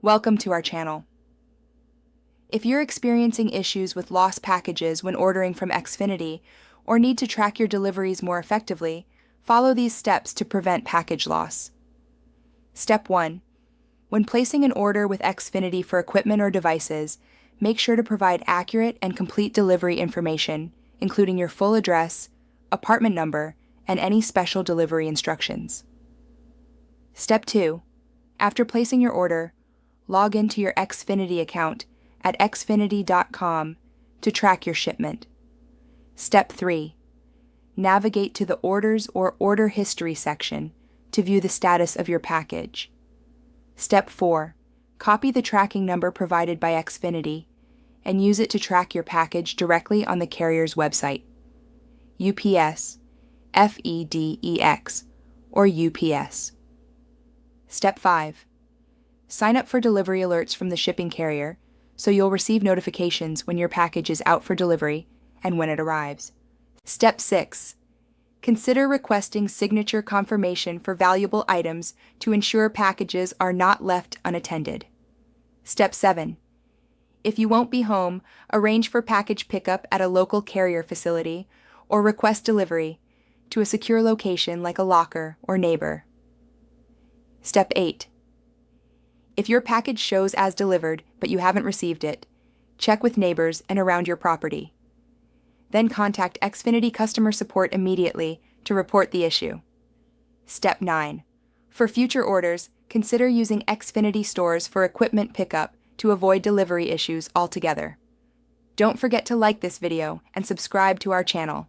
Welcome to our channel. If you're experiencing issues with lost packages when ordering from Xfinity or need to track your deliveries more effectively, follow these steps to prevent package loss. Step 1. When placing an order with Xfinity for equipment or devices, make sure to provide accurate and complete delivery information, including your full address, apartment number, and any special delivery instructions. Step 2. After placing your order, log into your Xfinity account at xfinity.com to track your shipment. Step 3. Navigate to the Orders or Order History section to view the status of your package. Step 4. Copy the tracking number provided by Xfinity and use it to track your package directly on the carrier's website. UPS, FEDEX, or UPS. Step 5. Sign up for delivery alerts from the shipping carrier so you'll receive notifications when your package is out for delivery and when it arrives. Step 6. Consider requesting signature confirmation for valuable items to ensure packages are not left unattended. Step 7. If you won't be home, arrange for package pickup at a local carrier facility or request delivery to a secure location like a locker or neighbor. Step 8. If your package shows as delivered but you haven't received it, check with neighbors and around your property. Then contact Xfinity customer support immediately to report the issue. Step 9. For future orders, consider using Xfinity stores for equipment pickup to avoid delivery issues altogether. Don't forget to like this video and subscribe to our channel.